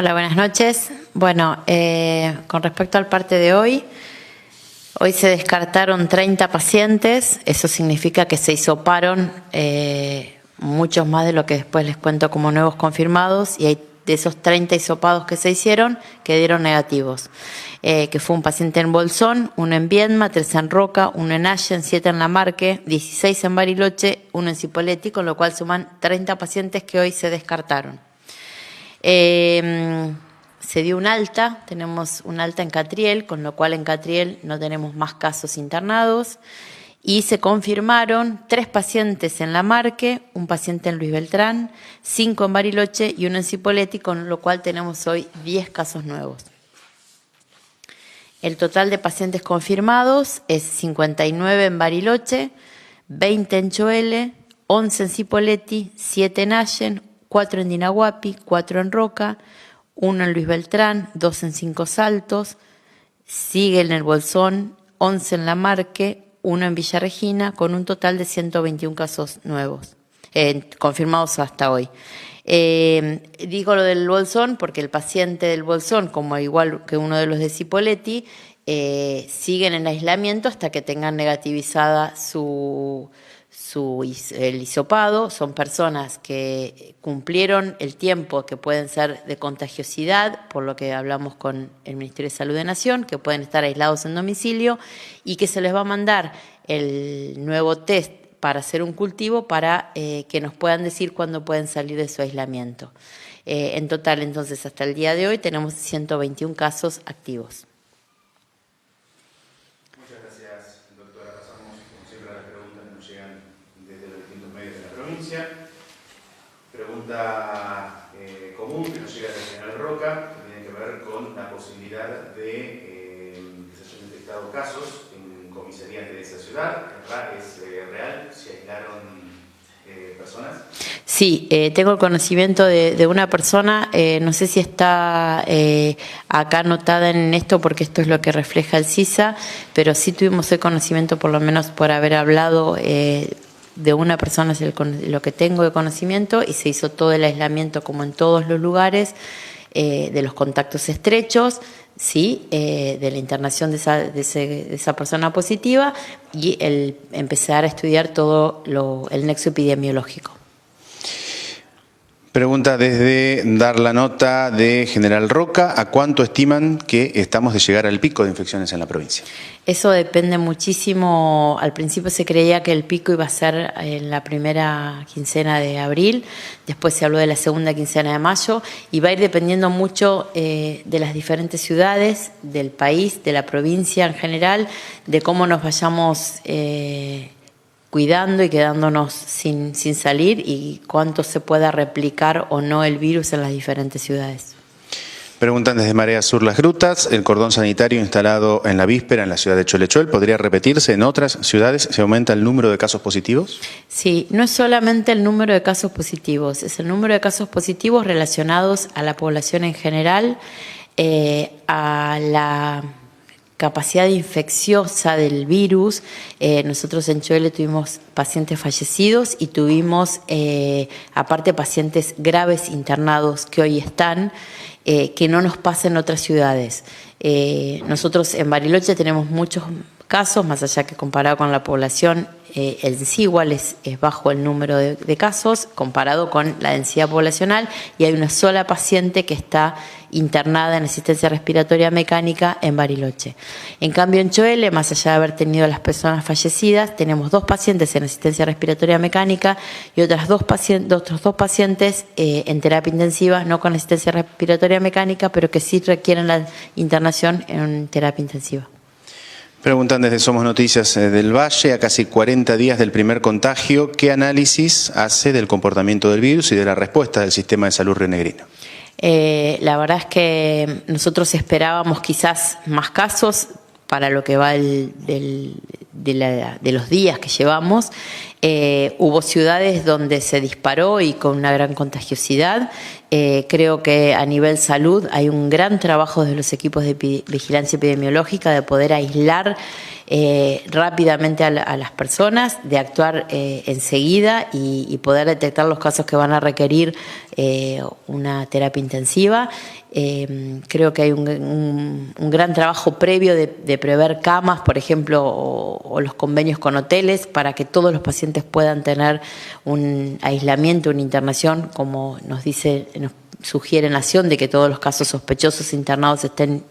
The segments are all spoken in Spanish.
Hola, buenas noches. Bueno, con respecto al parte de hoy se descartaron 30 pacientes. Eso significa que se hisoparon muchos más de lo que después les cuento como nuevos confirmados, y hay de esos 30 hisopados que se hicieron que dieron negativos, que fue un paciente en Bolsón, uno en Viedma, 3 en Roca, uno en Allen, 7 en Lamarque, 16 en Bariloche, uno en Cipolletti, con lo cual suman 30 pacientes que hoy se descartaron. Se dio un alta, tenemos un alta en Catriel, con lo cual en Catriel no tenemos más casos internados, y se confirmaron 3 pacientes en Lamarque, un paciente en Luis Beltrán, 5 en Bariloche y uno en Cipolletti, con lo cual tenemos hoy 10 casos nuevos. El total de pacientes confirmados es 59 en Bariloche, 20 en Choele, 11 en Cipolletti, 7 en Allen, 4 en Dinahuapi, 4 en Roca, 1 en Luis Beltrán, 2 en Cinco Saltos, sigue en el Bolsón, 11 en Lamarque, 1 en Villa Regina, con un total de 121 casos nuevos, confirmados hasta hoy. Digo lo del Bolsón porque el paciente del Bolsón, como igual que uno de los de Cipolletti, siguen en aislamiento hasta que tengan negativizada el hisopado. Son personas que cumplieron el tiempo que pueden ser de contagiosidad, por lo que hablamos con el Ministerio de Salud de Nación, que pueden estar aislados en domicilio y que se les va a mandar el nuevo test para hacer un cultivo para que nos puedan decir cuándo pueden salir de su aislamiento. En total, entonces, hasta el día de hoy tenemos 121 casos activos. Muchas gracias, doctora. Pasamos, como siempre, a las preguntas que nos llegan desde los distintos medios de la provincia. Pregunta común que nos llega desde General Roca, que tiene que ver con la posibilidad de que se hayan detectado casos en comisarías de esa ciudad. ¿Es real? ¿Se aislaron personas? Sí, tengo el conocimiento de una persona, no sé si está acá anotada en esto porque esto es lo que refleja el CISA, pero sí tuvimos el conocimiento, por lo menos por haber hablado de una persona, es lo que tengo de conocimiento, y se hizo todo el aislamiento como en todos los lugares, de los contactos estrechos, sí, de la internación de esa persona positiva, y el empezar a estudiar todo el nexo epidemiológico. Pregunta desde Dar la Nota de General Roca: ¿a cuánto estiman que estamos de llegar al pico de infecciones en la provincia? Eso depende muchísimo. Al principio se creía que el pico iba a ser en la primera quincena de abril, después se habló de la segunda quincena de mayo, y va a ir dependiendo mucho de las diferentes ciudades, del país, de la provincia en general, de cómo nos vayamos cuidando y quedándonos sin salir, y cuánto se pueda replicar o no el virus en las diferentes ciudades. Preguntan desde Marea Sur Las Grutas: el cordón sanitario instalado en la víspera en la ciudad de Cholechuel, ¿podría repetirse en otras ciudades? ¿Se aumenta el número de casos positivos? Sí, no es solamente el número de casos positivos, es el número de casos positivos relacionados a la población en general, a la capacidad infecciosa del virus. Nosotros en Choele tuvimos pacientes fallecidos y tuvimos aparte pacientes graves internados que hoy están, que no nos pasa en otras ciudades. Nosotros en Bariloche tenemos muchos casos, más allá que comparado con la población, el sí igual es bajo el número de casos comparado con la densidad poblacional, y hay una sola paciente que está internada en asistencia respiratoria mecánica en Bariloche. En cambio, en Choele, más allá de haber tenido las personas fallecidas, tenemos 2 pacientes en asistencia respiratoria mecánica y otros 2 pacientes en terapia intensiva, no con asistencia respiratoria mecánica, pero que sí requieren la internación en terapia intensiva. Preguntan desde Somos Noticias del Valle: a casi 40 días del primer contagio, ¿qué análisis hace del comportamiento del virus y de la respuesta del sistema de salud rionegrino? La verdad es que nosotros esperábamos quizás más casos para lo que va de los días que llevamos. Hubo ciudades donde se disparó y con una gran contagiosidad. Creo que a nivel salud hay un gran trabajo de los equipos de vigilancia epidemiológica de poder aislar rápidamente a las personas, de actuar enseguida y poder detectar los casos que van a requerir una terapia intensiva. Creo que hay un gran trabajo previo de prever camas, por ejemplo, o los convenios con hoteles para que todos los pacientes puedan tener un aislamiento, una internación, como nos sugiere Nación, de que todos los casos sospechosos internados estén,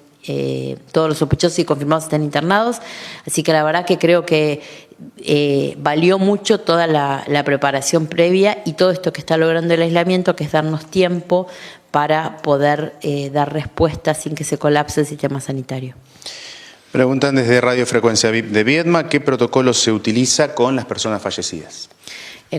todos los sospechosos y confirmados estén internados. Así que la verdad que creo que valió mucho toda la preparación previa y todo esto que está logrando el aislamiento, que es darnos tiempo para poder dar respuesta sin que se colapse el sistema sanitario. Preguntan desde Radio Frecuencia VIP de Viedma, ¿qué protocolo se utiliza con las personas fallecidas?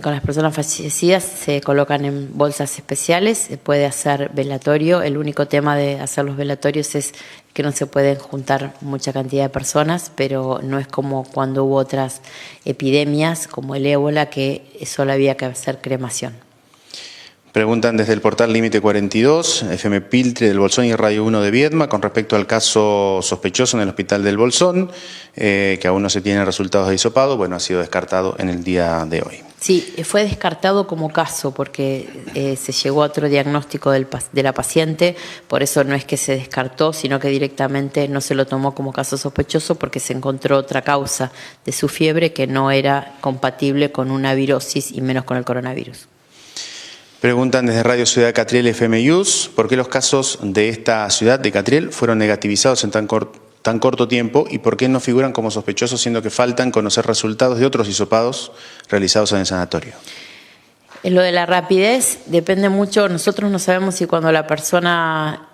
Con las personas fallecidas se colocan en bolsas especiales, se puede hacer velatorio. El único tema de hacer los velatorios es que no se pueden juntar mucha cantidad de personas, pero no es como cuando hubo otras epidemias como el ébola, que solo había que hacer cremación. Preguntan desde el portal Límite 42, FM Piltre del Bolsón y Radio 1 de Viedma, con respecto al caso sospechoso en el Hospital del Bolsón, que aún no se tienen resultados de hisopado. Bueno, ha sido descartado en el día de hoy. Sí, fue descartado como caso porque se llegó a otro diagnóstico de la paciente, por eso no es que se descartó, sino que directamente no se lo tomó como caso sospechoso porque se encontró otra causa de su fiebre que no era compatible con una virosis y menos con el coronavirus. Preguntan desde Radio Ciudad de Catriel FM News, ¿por qué los casos de esta ciudad de Catriel fueron negativizados en tan corto tiempo y por qué no figuran como sospechosos, siendo que faltan conocer resultados de otros hisopados realizados en el sanatorio? En lo de la rapidez depende mucho. Nosotros no sabemos si cuando la persona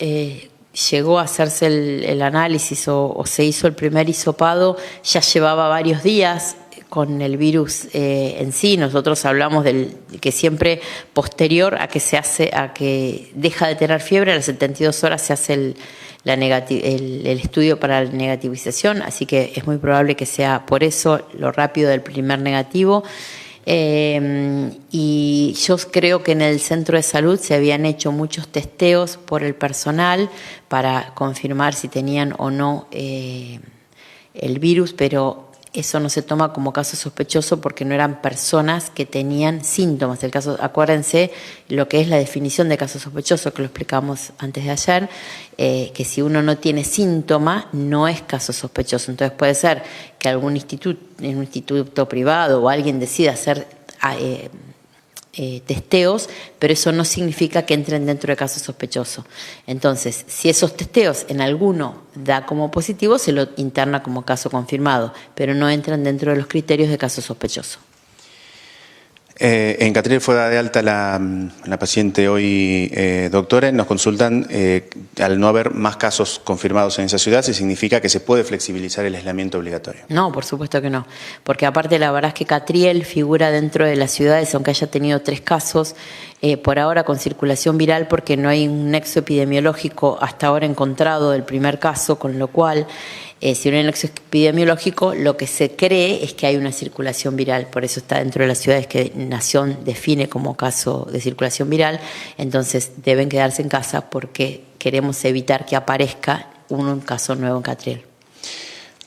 llegó a hacerse el análisis o se hizo el primer hisopado ya llevaba varios días con el virus en sí. Nosotros hablamos del que siempre posterior a que deja de tener fiebre, a las 72 horas se hace el estudio para la negativización, así que es muy probable que sea por eso lo rápido del primer negativo. Y yo creo que en el centro de salud se habían hecho muchos testeos por el personal para confirmar si tenían o no el virus, pero eso no se toma como caso sospechoso porque no eran personas que tenían síntomas. El caso, acuérdense lo que es la definición de caso sospechoso, que lo explicamos antes de ayer, que si uno no tiene síntoma no es caso sospechoso. Entonces puede ser que en un instituto privado o alguien decida hacer testeos, pero eso no significa que entren dentro de caso sospechoso. Entonces, si esos testeos en alguno da como positivo, se lo interna como caso confirmado, pero no entran dentro de los criterios de caso sospechoso. En Catriel fue dada de alta la paciente hoy, doctora. Nos consultan, al no haber más casos confirmados en esa ciudad, ¿si significa que se puede flexibilizar el aislamiento obligatorio? No, por supuesto que no, porque aparte la verdad es que Catriel figura dentro de las ciudades, aunque haya tenido 3 casos, por ahora con circulación viral, porque no hay un nexo epidemiológico hasta ahora encontrado del primer caso, con lo cual si no hay un nexo epidemiológico, lo que se cree es que hay una circulación viral, por eso está dentro de las ciudades que Nación define como caso de circulación viral. Entonces deben quedarse en casa porque queremos evitar que aparezca un caso nuevo en Catriel.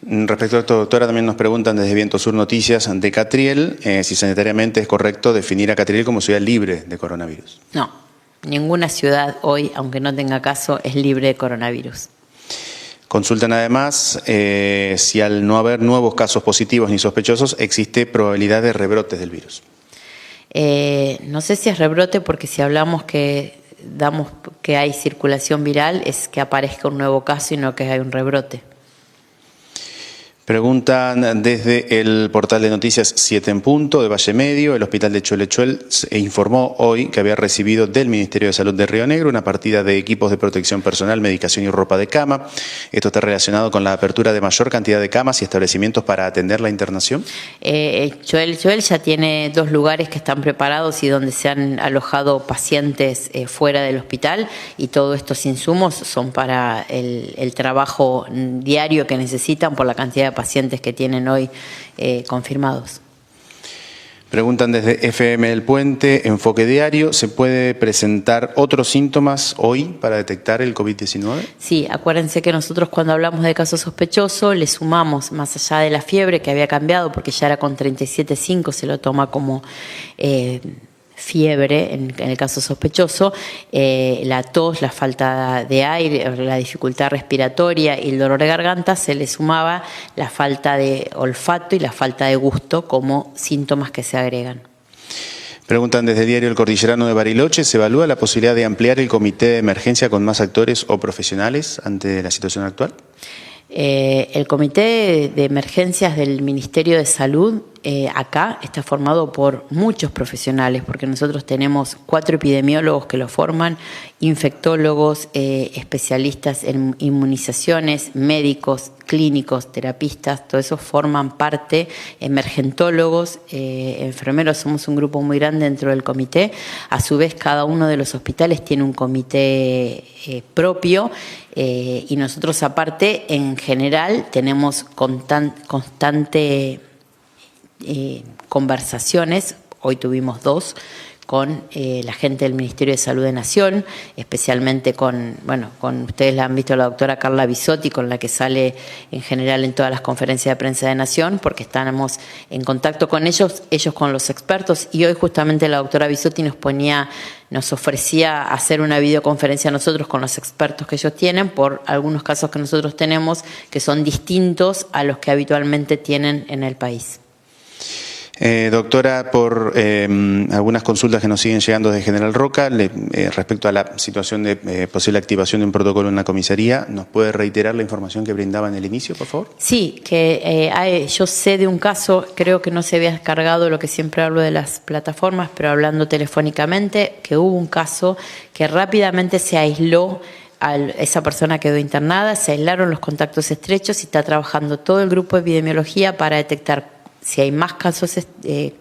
Respecto a esto, doctora, también nos preguntan desde Viento Sur Noticias de Catriel, si sanitariamente es correcto definir a Catriel como ciudad libre de coronavirus. No, ninguna ciudad hoy, aunque no tenga caso, es libre de coronavirus. Consultan además si al no haber nuevos casos positivos ni sospechosos existe probabilidad de rebrotes del virus. No sé si es rebrote, porque si hablamos que hay circulación viral es que aparezca un nuevo caso y no que hay un rebrote. Preguntan desde el portal de noticias 7 en punto de Valle Medio, el hospital de Cholechuel informó hoy que había recibido del Ministerio de Salud de Río Negro una partida de equipos de protección personal, medicación y ropa de cama. ¿Esto está relacionado con la apertura de mayor cantidad de camas y establecimientos para atender la internación? Cholechuel ya tiene 2 lugares que están preparados y donde se han alojado pacientes fuera del hospital, y todos estos insumos son para el trabajo diario que necesitan por la cantidad de pacientes que tienen hoy confirmados. Preguntan desde FM El Puente, Enfoque Diario, ¿se puede presentar otros síntomas hoy para detectar el COVID-19? Sí, acuérdense que nosotros cuando hablamos de caso sospechoso le sumamos, más allá de la fiebre que había cambiado, porque ya era con 37,5, se lo toma como fiebre en el caso sospechoso, la tos, la falta de aire, la dificultad respiratoria y el dolor de garganta, se le sumaba la falta de olfato y la falta de gusto como síntomas que se agregan. Preguntan desde Diario El Cordillerano de Bariloche, ¿se evalúa la posibilidad de ampliar el comité de emergencia con más actores o profesionales ante la situación actual? El comité de emergencias del Ministerio de Salud acá está formado por muchos profesionales, porque nosotros tenemos 4 epidemiólogos que lo forman, infectólogos, especialistas en inmunizaciones, médicos, clínicos, terapistas, todos esos forman parte, emergentólogos, enfermeros, somos un grupo muy grande dentro del comité. A su vez, cada uno de los hospitales tiene un comité propio y nosotros aparte, en general, tenemos constante conversaciones, hoy tuvimos 2, con la gente del Ministerio de Salud de Nación, especialmente con ustedes la han visto, la doctora Carla Bisotti, con la que sale en general en todas las conferencias de prensa de Nación, porque estamos en contacto con ellos con los expertos, y hoy justamente la doctora Bisotti nos ofrecía hacer una videoconferencia nosotros con los expertos que ellos tienen por algunos casos que nosotros tenemos que son distintos a los que habitualmente tienen en el país. Doctora, por algunas consultas que nos siguen llegando desde General Roca respecto a la situación de posible activación de un protocolo en la comisaría, ¿nos puede reiterar la información que brindaba en el inicio, por favor? Sí, que yo sé de un caso, creo que no se había descargado lo que siempre hablo de las plataformas, pero hablando telefónicamente, que hubo un caso que rápidamente se aisló. Esa persona quedó internada, se aislaron los contactos estrechos y está trabajando todo el grupo de epidemiología para detectar si hay más casos,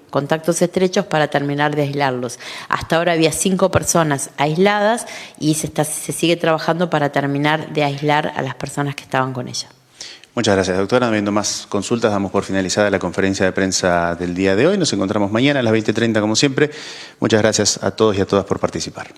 contactos estrechos para terminar de aislarlos. Hasta ahora había 5 personas aisladas y se sigue trabajando para terminar de aislar a las personas que estaban con ella. Muchas gracias, doctora. No habiendo más consultas, damos por finalizada la conferencia de prensa del día de hoy. Nos encontramos mañana a las 20:30 como siempre. Muchas gracias a todos y a todas por participar.